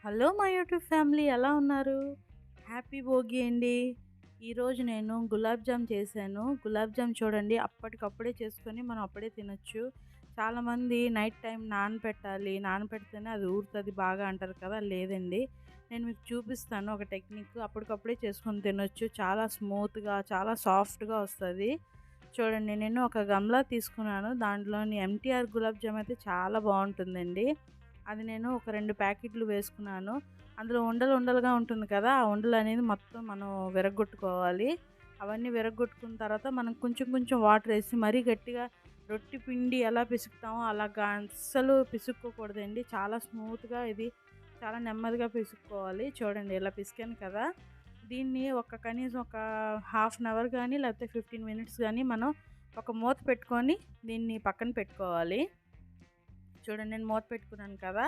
Hello మా YouTube family ఎలా ఉన్నారు? హ్యాపీ భోగి అండి. ఈరోజు నేను గులాబ్ జామ్ చేశాను. గులాబ్ జామ్ చూడండి అప్పటికప్పుడే చేసుకొని మనం అప్పుడే తినొచ్చు. చాలామంది నైట్ టైం నానపెట్టాలి, నానపెడితేనే అది ఊరుతుంది బాగా అంటారు కదా, లేదండి. నేను మీకు చూపిస్తాను ఒక టెక్నిక్. అప్పటికప్పుడే చేసుకొని తినొచ్చు. చాలా స్మూత్గా, చాలా సాఫ్ట్గా వస్తుంది. చూడండి, నేను ఒక గమ్లా తీసుకున్నాను. దాంట్లోని ఎంటీఆర్ గులాబ్ జామ్ అయితే చాలా బాగుంటుందండి. అది నేను ఒక 2 ప్యాకెట్లు వేసుకున్నాను. అందులో ఉండలు ఉండలుగా ఉంటుంది కదా, ఆ ఉండలు అనేది మొత్తం మనం విరగ్గొట్టుకోవాలి. అవన్నీ విరగ్గొట్టుకున్న తర్వాత మనం కొంచెం కొంచెం వాటర్ వేసి మరీ గట్టిగా రొట్టె పిండి ఎలా పిసుకుతామో అలాగా అస్సలు పిసుక్కోకూడదండి. చాలా స్మూత్గా ఇది చాలా నెమ్మదిగా పిసుక్కోవాలి. చూడండి ఇలా పిసికాను కదా, దీన్ని కనీసం ఒక హాఫ్ అన్ అవర్ కానీ లేకపోతే 15 మినిట్స్ కానీ మనం ఒక మూత పెట్టుకొని దీన్ని పక్కన పెట్టుకోవాలి. చూడండి, నేను మూత పెట్టుకున్నాను కదా,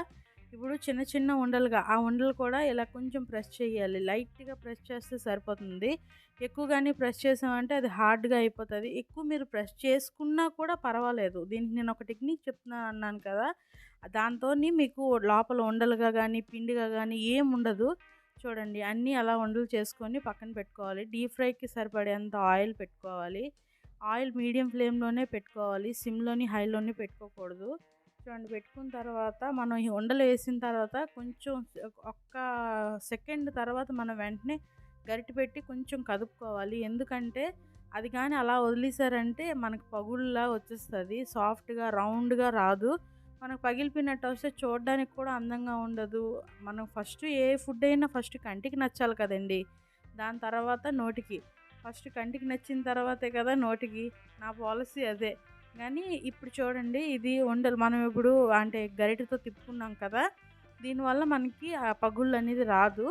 ఇప్పుడు చిన్న చిన్న ఉండలుగా ఆ ఉండలు కూడా ఇలా కొంచెం ప్రెస్ చేయాలి. లైట్గా ప్రెస్ చేస్తే సరిపోతుంది. ఎక్కువగానే ప్రెస్ చేసామంటే అది హార్డ్గా అయిపోతుంది. ఎక్కువ మీరు ప్రెస్ చేసుకున్నా కూడా పర్వాలేదు. దీనికి నేను ఒక టెక్నిక్ చెప్తున్నాను అన్నాను కదా, దాంతో మీకు లోపల ఉండలుగా కానీ పిండిగా కానీ ఏం ఉండదు. చూడండి, అన్నీ అలా ఉండలు చేసుకొని పక్కన పెట్టుకోవాలి. డీప్ ఫ్రైకి సరిపడేంత ఆయిల్ పెట్టుకోవాలి. ఆయిల్ మీడియం ఫ్లేమ్లోనే పెట్టుకోవాలి, సిమ్లోని హైలోని పెట్టుకోకూడదు. చూడండి, పెట్టుకున్న తర్వాత మనం ఈ ఉండలు వేసిన తర్వాత కొంచెం ఒక్క సెకండ్ తర్వాత మనం వెంటనే గరిటె పెట్టి కొంచెం కదుపుకోవాలి. ఎందుకంటే అది కానీ అలా వదిలేసారంటే మనకు పగుళ్ళలా వచ్చేస్తుంది. సాఫ్ట్గా రౌండ్గా రాదు. మనకు పగిలిపోయినట్టు వస్తే చూడడానికి కూడా అందంగా ఉండదు. మనం ఫస్ట్ ఏ ఫుడ్ అయినా ఫస్ట్ కంటికి నచ్చాలి కదండి, దాని తర్వాత నోటికి. ఫస్ట్ కంటికి నచ్చిన తర్వాతే కదా నోటికి. నా పాలసీ అదే. కానీ ఇప్పుడు చూడండి, ఇది ఉండలు మనం ఇప్పుడు అంటే గరిటెతో తిప్పుకున్నాం కదా, దీనివల్ల మనకి ఆ పగుళ్ళు అనేది రాదు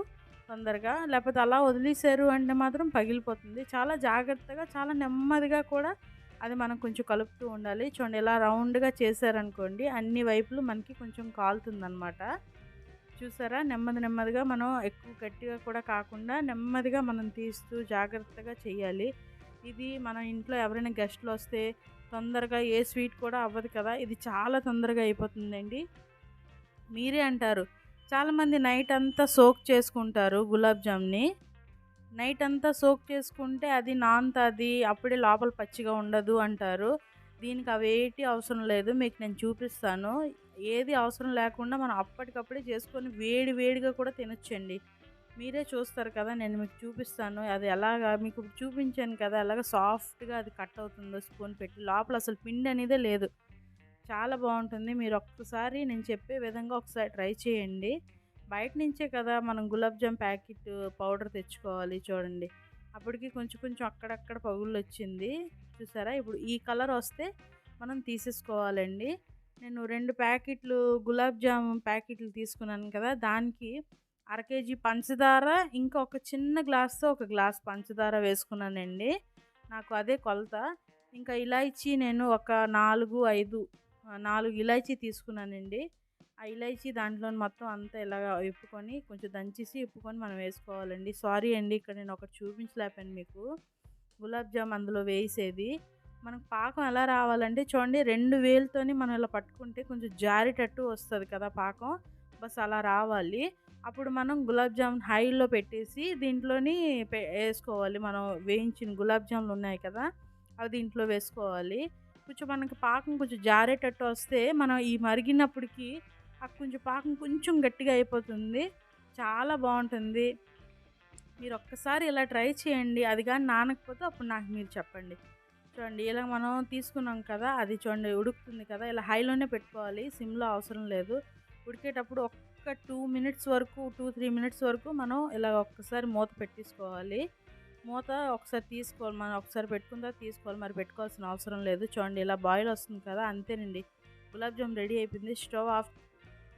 తొందరగా. లేకపోతే అలా వదిలేసారు అంటే మాత్రం పగిలిపోతుంది. చాలా జాగ్రత్తగా, చాలా నెమ్మదిగా కూడా అది మనం కొంచెం కలుపుతూ ఉండాలి. చూడండి, ఇలా రౌండ్గా చేశారనుకోండి అన్ని వైపులు మనకి కొంచెం కాలుతుందనమాట. చూసారా, నెమ్మది నెమ్మదిగా మనం ఎక్కువ గట్టిగా కూడా కాకుండా నెమ్మదిగా మనం తీస్తూ జాగ్రత్తగా చేయాలి. ఇది మన ఇంట్లో ఎవరైనా గెస్టులు వస్తే తొందరగా ఏ స్వీట్ కూడా అవ్వదు కదా, ఇది చాలా తొందరగా అయిపోతుందండి. మీరే అంటారు, చాలామంది నైట్ అంతా సోక్ చేసుకుంటారు గులాబ్ జామ్ని. నైట్ అంతా సోక్ చేసుకుంటే అది నానుతుంది, అప్పుడే లోపల పచ్చిగా ఉండదు అంటారు. దీనికి అవేటి అవసరం లేదు. మీకు నేను చూపిస్తాను. ఏది అవసరం లేకుండా మనం అప్పటికప్పుడే చేసుకొని వేడి వేడిగా కూడా తినొచ్చండి. మీరే చూస్తారు కదా, నేను మీకు చూపిస్తాను. అది ఎలాగా మీకు చూపించాను కదా, ఎలాగ సాఫ్ట్గా అది కట్ అవుతుందో స్పూన్ పెట్టి. లోపల అసలు పిండి అనేదే లేదు. చాలా బాగుంటుంది. మీరు ఒక్కసారి నేను చెప్పే విధంగా ఒకసారి ట్రై చేయండి. బయట నుంచే కదా మనం గులాబ్ జామ్ ప్యాకెట్ పౌడర్ తెచ్చుకోవాలి. చూడండి, అప్పటికి కొంచెం కొంచెం అక్కడక్కడ పగుళ్ళు వచ్చింది. చూసారా, ఇప్పుడు ఈ కలర్ వస్తే మనం తీసేసుకోవాలండి. నేను 2 ప్యాకెట్లు గులాబ్ జామ్ ప్యాకెట్లు తీసుకున్నాను కదా, దానికి అర కేజీ పంచదార, ఇంకా ఒక చిన్న గ్లాస్తో ఒక గ్లాస్ పంచదార వేసుకున్నానండి. నాకు అదే కొలత. ఇంకా ఇలాచీ నేను ఒక 4 ఇలాచీ తీసుకున్నానండి. ఆ ఇలాచీ దాంట్లో మొత్తం అంతా ఇలాగ ఇప్పుకొని కొంచెం దంచేసి ఇప్పుకొని మనం వేసుకోవాలండి. సారీ అండి, ఇక్కడ నేను ఒకటి చూపించలేకపోయాను మీకు. గులాబ్ జామ్ అందులో వేసేది మనకు పాకం ఎలా రావాలంటే చూడండి, 2 వేలతోని మనం ఇలా పట్టుకుంటే కొంచెం జారేటట్టు వస్తుంది కదా పాకం. బస్ అలా రావాలి. అప్పుడు మనం గులాబ్ జామ్ హైలో పెట్టేసి దీంట్లోని వేసుకోవాలి. మనం వేయించిన గులాబ్ జాములు ఉన్నాయి కదా, అవి దీంట్లో వేసుకోవాలి. కొంచెం మనకి పాకం కొంచెం జారేటట్టు వస్తే మనం ఈ మరిగినప్పటికీ ఆ కొంచెం పాకం కొంచెం గట్టిగా అయిపోతుంది. చాలా బాగుంటుంది. మీరు ఒక్కసారి ఇలా ట్రై చేయండి. అది కానీ నానకపోతే అప్పుడు నాకు మీరు చెప్పండి. చూడండి, ఇలా మనం తీసుకున్నాం కదా, అది చూడండి ఉడుకుతుంది కదా, ఇలా హైలోనే పెట్టుకోవాలి, సిమ్లో అవసరం లేదు. ఉడికేటప్పుడు ఒక్క 2 మినిట్స్ వరకు 2-3 మినిట్స్ వరకు మనం ఇలా ఒక్కసారి మూత పెట్టేసుకోవాలి. మూత ఒకసారి తీసుకోవాలి, మనం ఒకసారి పెట్టుకున్న తర్వాత తీసుకోవాలి, మరి పెట్టుకోవాల్సిన అవసరం లేదు. చూడండి, ఇలా బాయిల్ వస్తుంది కదా, అంతేనండి, గులాబ్ జామ్ రెడీ అయిపోయింది. Stove off.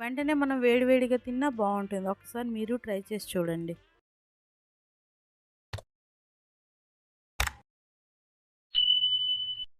వెంటనే మనం వేడివేడిగా తిన్నా బాగుంటుంది. ఒకసారి మీరు ట్రై చేసి చూడండి.